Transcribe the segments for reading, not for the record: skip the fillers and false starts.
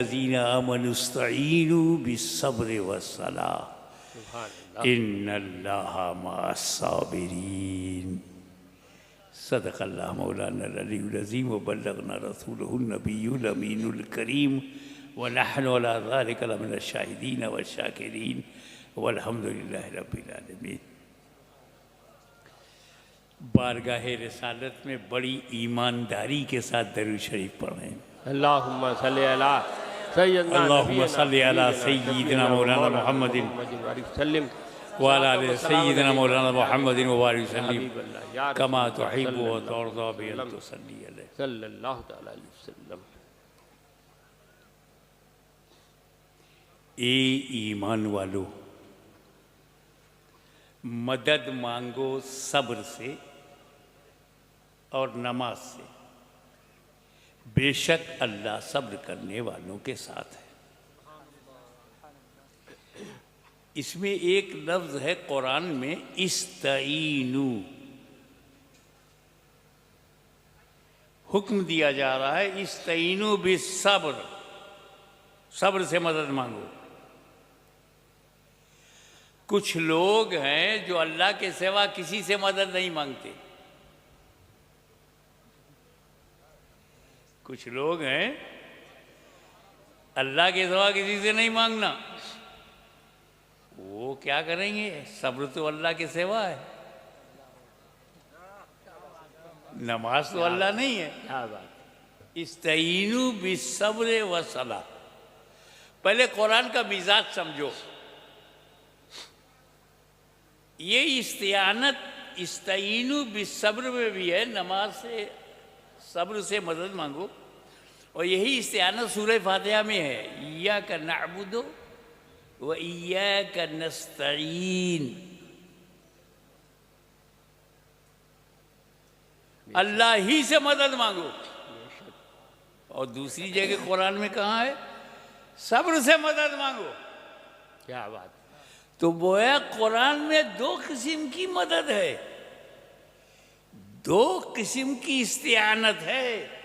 लज़ीना आमनुस्तईनु बिस्सब्रि वस्सलाह इन्नल्लाहा मअस्साबिरीन। सदक़ल्लाहु मौलाना अल-अलीयुल अज़ीम व बल्लगना रसूलहुन नबियुल अमीनुल करीम व नहनु अला ज़ालिका लमिनश शाहिदीन व शाकिरीन वल्हम्दुलिल्लाहि रब्बिल आलमीन। बारगाह रिसालत में बड़ी ईमानदारी के साथ दरूद शरीफ पढ़ें। अल्लाहुम्मा सल्ली अला सय्यदना सय्यिदना मौलाना मुहम्मदिन व अला आलि सय्यिदना मौलाना मुहम्मदिन व बारिक वसल्लिम कमा तुहिब्बु व तुरज़ा बि अन तुसल्ली अलैहि सल्लल्लाहु तआला अलैहि वसल्लम। ए ईमान वालो, मदद मांगो सब्र से और नमाज से, बेशक अल्लाह सब्र करने वालों के साथ है। इसमें एक लफ्ज़ है कुरान में इस्तईनु, हुक्म दिया जा रहा है इस्तईनु बिस्सब्र, सब्र से मदद मांगो। कुछ लोग हैं जो अल्लाह के सिवा किसी से मदद नहीं मांगते। कुछ लोग हैं अल्लाह के सिवा किसी से नहीं मांगना, वो क्या करेंगे? सब्र तो अल्लाह के सिवा है, नमाज तो अल्लाह नहीं है। क्या बात। इस्तईनु बिस्सब्र व सलाह। पहले कुरान का मिजाज समझो। ये इस्तियानत इस्तईनु बिस्सब्र में भी है, नमाज से सब्र से मदद मांगो, और यही इस्तियानत सूरह फातिहा में है, इय्याका नअबुदु व इय्याका नस्तईन। अल्लाह ही से मदद मांगो। और दूसरी जगह कुरान में कहाँ है? सब्र से मदद मांगो। क्या बात। तो बोया कुरान में दो किस्म की मदद है, दो किस्म की इस्तियानत है।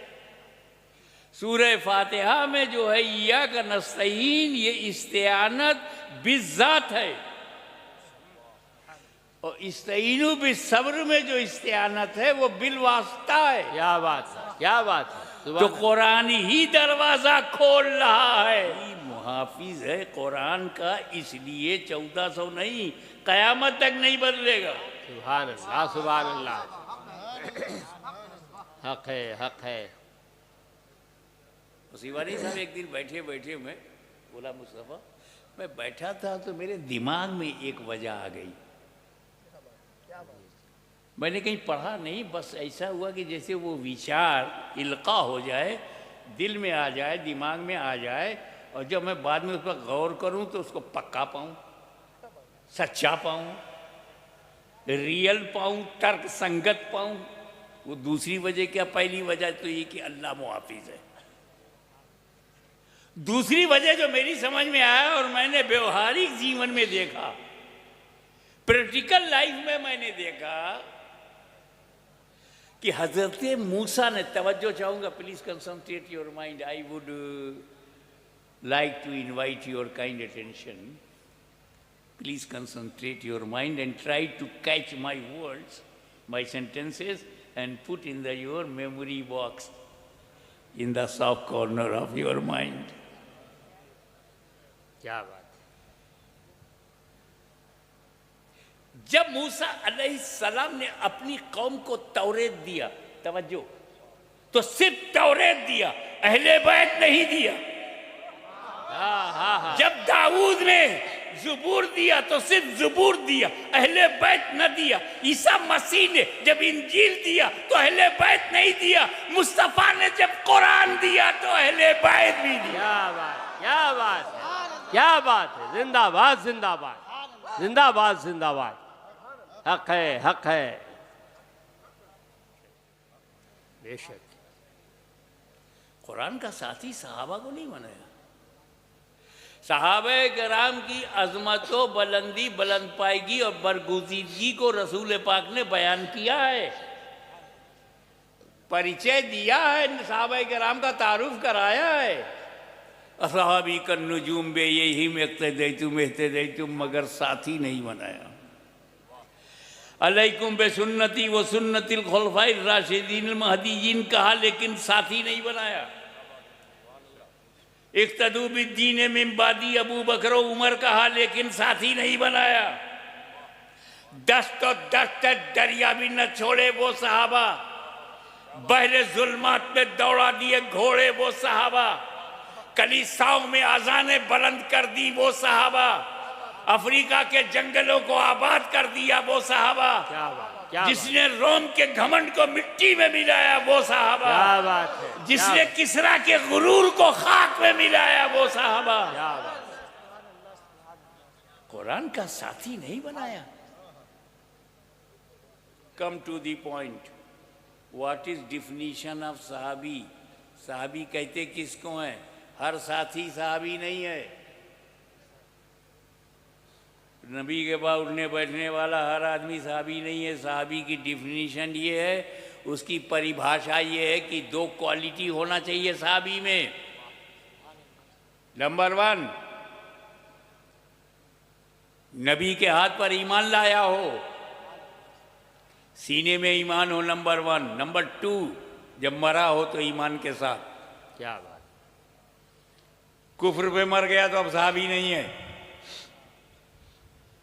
सूरह फातिहा में जो है इय्याका नस्तईन, ये इस्तियानत बिज़ात है, और इस्तईनु बिस्सब्र में जो इस्तियानत है वो बिलवास्ता है। क्या बात है, क्या बात है। तो कुरान ही दरवाजा खोल रहा है, मुहाफिज है कुरान का, इसलिए 1400 नहीं, कयामत तक नहीं बदलेगा। सुभान अल्लाह, सुभान अल्लाह। हक है, हक है। मुसीबानी साहब एक दिन बैठे बैठे मैं बोला, मुस्तफ़ा मैं बैठा था तो मेरे दिमाग में एक वजह आ गई। मैंने कहीं पढ़ा नहीं, बस ऐसा हुआ कि जैसे वो विचार इल्का हो जाए, दिल में आ जाए, दिमाग में आ जाए, और जब मैं बाद में उस पर गौर करूं तो उसको पक्का पाऊं, सच्चा पाऊं, रियल पाऊं, तर्क संगत पाऊं। वो दूसरी वजह क्या? पहली वजह तो ये कि अल्लाह मुहाफिज है। दूसरी वजह जो मेरी समझ में आया और मैंने व्यवहारिक जीवन में देखा, प्रैक्टिकल लाइफ में मैंने देखा कि हजरत मूसा ने, तवज्जो चाहूंगा, please concentrate your mind, I would like to invite your kind attention. Please concentrate your mind and try to catch my words, my sentences, and put in your memory box in the soft corner of your mind. क्या बात। जब मूसा अलैहिस्सलाम ने अपनी कौम को तौरेत दिया, तवज्जो, तो सिर्फ तौरेत दिया, अहले बैत नहीं दिया। जब दाऊद ने ज़बूर दिया तो सिर्फ ज़बूर दिया, अहले बैत न दिया। ईसा मसीह ने जब इंजील दिया तो अहले बैत नहीं दिया। मुस्तफ़ा ने जब कुरान दिया तो अहले बैत भी दिया। क्या बात, क्या बात है, क्या बात है। जिंदाबाद, जिंदाबाद, जिंदाबाद, जिंदाबाद। हक है, हक है। बेशक कुरान का साथी सहाबा को नहीं बनाया। सहाबे कराम की अजमत व बुलंदी, बुलंद पायगी और बरगुज़ीदगी को रसूल पाक ने बयान किया है। परिचय दिया है, सहाबा किराम का तारुफ कराया है। असहाबी कन नुजूम बे यही में तुम मगर साथी नहीं बनाया। अलैकुम बे सुन्नती व सुन्नतिल खुलफाइर राशिदीन महदीयीन कहा, लेकिन साथी नहीं बनाया। इक्तदू बिद्दीन मिन बादी अबू बकर उमर कहा, लेकिन साथी नहीं बनाया। दस्त दरिया भी न छोड़े वो सहाबा, बहरे जुल्मात में दौड़ा दिए घोड़े वो सहाबा, कलीसाओं में अजाने बुलंद कर दी वो सहाबा, अफ्रीका के जंगलों को आबाद कर दिया वो सहाबा, जिसने रोम के घमंड को मिट्टी में मिलाया वो सहाबा, क्या बात है, जिसने किसरा के गुरूर को खाक में मिलाया वो सहाबा, कुरान का साथी नहीं बनाया। Come to the point, what is definition of सहाबी? सहाबी कहते किसको है? हर साथी सहाबी नहीं है। नबी के बाद उठने बैठने वाला हर आदमी सहाबी नहीं है। सहाबी की डिफिनीशन ये है, उसकी परिभाषा ये है कि दो क्वालिटी होना चाहिए सहाबी में। नंबर 1, नबी के हाथ पर ईमान लाया हो, सीने में ईमान हो, नंबर 1। नंबर 2, जब मरा हो तो ईमान के साथ। क्या बात, कुफ्र पे मर गया तो अब सहाबी नहीं है।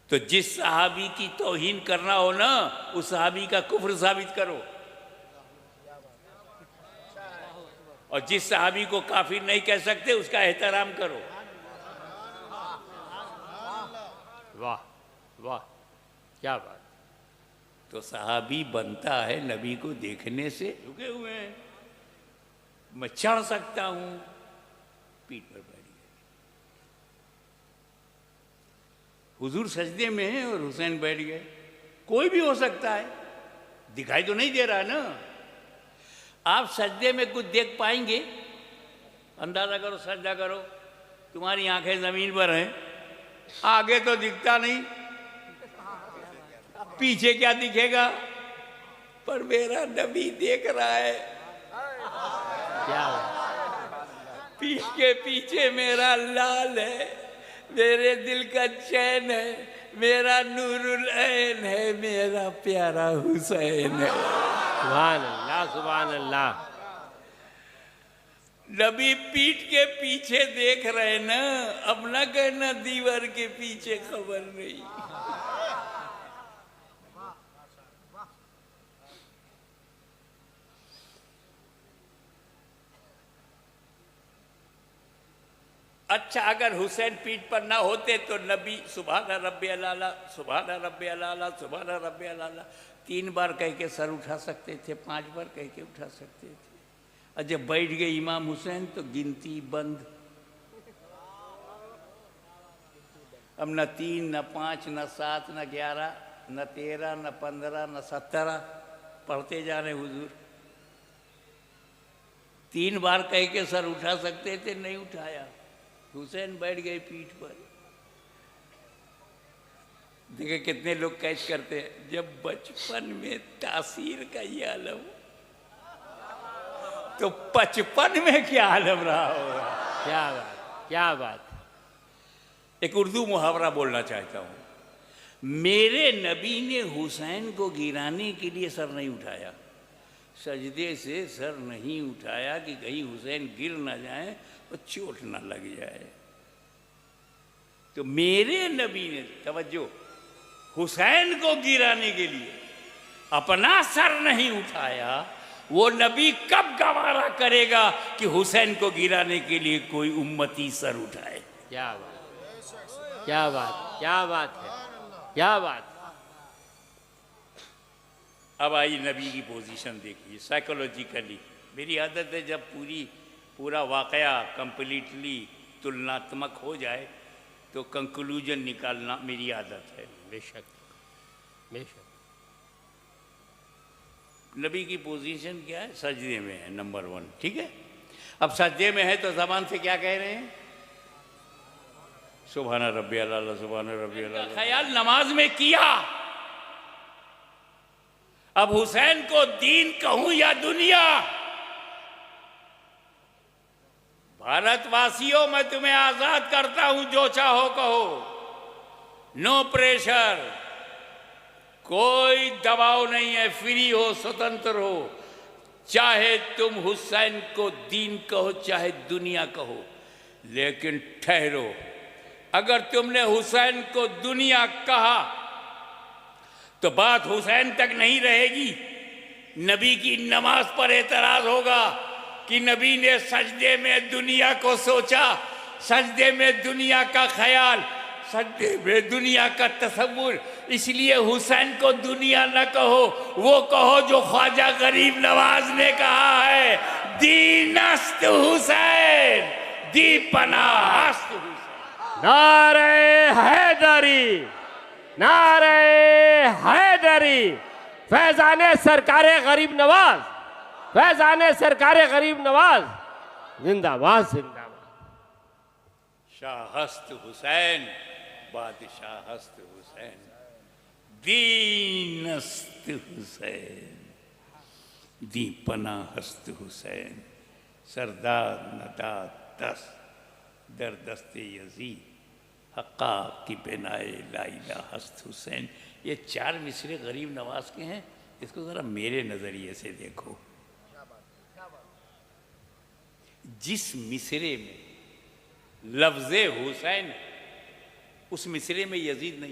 तो जिस सहाबी की तौहीन करना हो ना, उस सहाबी का कुफ्र साबित करो, और जिस सहाबी को काफिर नहीं कह सकते उसका एहतराम करो। वाह वाह, क्या बात। तो सहाबी बनता है नबी को देखने से। रुके हुए हैं, मैं चढ़ सकता हूं, पीठ पर बैठ गए। हुजूर सजदे में हैं और हुसैन बैठ गए। कोई भी हो सकता है, दिखाई तो नहीं दे रहा ना। आप सजदे में कुछ देख पाएंगे? अंदाजा करो, सजदा करो, तुम्हारी आंखें जमीन पर हैं, आगे तो दिखता नहीं, पीछे क्या दिखेगा? पर मेरा नबी देख रहा है। क्या पीठ के पीछे मेरा लाल है, मेरे दिल का चैन है, मेरा नूरुल ऐन है, मेरा प्यारा हुसैन है। सुभान अल्लाह, सुभान अल्लाह। नबी पीठ के पीछे देख रहे ना, अब ना कहना दीवार के पीछे खबर नहीं। अच्छा, अगर हुसैन पीठ पर ना होते तो नबी सुभान रब्बी अलाला, सुभान रब्बी अलाला, सुभान रब्बी अलाला 3 बार कह के सर उठा सकते थे, 5 बार कह के उठा सकते थे। और जब बैठ गए इमाम हुसैन तो गिनती बंद। अब न 3, न 5, न 7, न 11, न 13, न 15, न 17 पढ़ते जा रहे हुजूर। 3 बार कह के सर उठा सकते थे, नहीं उठाया। हुसैन बैठ गए पीठ पर। देखिए कितने लोग कैच करते हैं, जब बचपन में तासीर का ये आलम, तो 55 में क्या आलम रहा होगा। क्या बात, क्या बात। एक उर्दू मुहावरा बोलना चाहता हूं। मेरे नबी ने हुसैन को गिराने के लिए सर नहीं उठाया, सजदे से सर नहीं उठाया कि कहीं हुसैन गिर ना जाए और चोट ना लग जाए। तो मेरे नबी ने, तवज्जो, हुसैन को गिराने के लिए अपना सर नहीं उठाया। वो नबी कब गवारा करेगा कि हुसैन को गिराने के लिए कोई उम्मती सर उठाए। क्या बात, क्या बात, क्या बात है, क्या बात। अब आइए नबी की पोजीशन देखिए साइकोलॉजिकली। मेरी आदत है जब पूरा वाकया कंप्लीटली तुलनात्मक हो जाए तो कंक्लूजन निकालना मेरी आदत है। बेशक, बेशक। नबी की पोजीशन क्या है? सजदे में है, नंबर 1, ठीक है। अब सजदे में है तो ज़बान से क्या कह रहे हैं? सुभान रब्बी अल्लाह, सुभान रब्बी अल्लाह। ख्याल नमाज में किया। अब हुसैन को दीन कहूं या दुनिया, भारतवासियों, मैं तुम्हें आजाद करता हूं, जो चाहो कहो, नो प्रेशर, कोई दबाव नहीं है, फ्री हो, स्वतंत्र हो। चाहे तुम हुसैन को दीन कहो, चाहे दुनिया कहो, लेकिन ठहरो, अगर तुमने हुसैन को दुनिया कहा तो बात हुसैन तक नहीं रहेगी। नबी की नमाज पर एतराज होगा कि नबी ने सजदे में दुनिया को सोचा, सजदे में दुनिया का ख्याल, सजदे में दुनिया का तसव्वुर। इसलिए हुसैन को दुनिया न कहो, वो कहो जो ख्वाजा गरीब नवाज ने कहा है, दीनस्त हुसैन, दी पनाहस्त हुसैन। नारे हैदरी, नारे हैदरी, फैजाने सरकारे गरीब नवाज, फैजाने सरकारे गरीब नवाज, जिंदाबाद जिंदाबाद। शाहस्त हुसैन, बादशाहस्त हुसैन, दीनस्त हुसैन, दीपनाहस्त हुसैन, सरदार नदा दस दर दस्ते यजीद, हक्का की बिनाए लाइला हस्त हुसैन। ये 4 मिसरे गरीब नवाज के हैं। इसको ज़रा मेरे नज़रिए से देखो। जिस मिसरे में लफ्ज़े हुसैन, उस मिसरे में यजीद नहीं।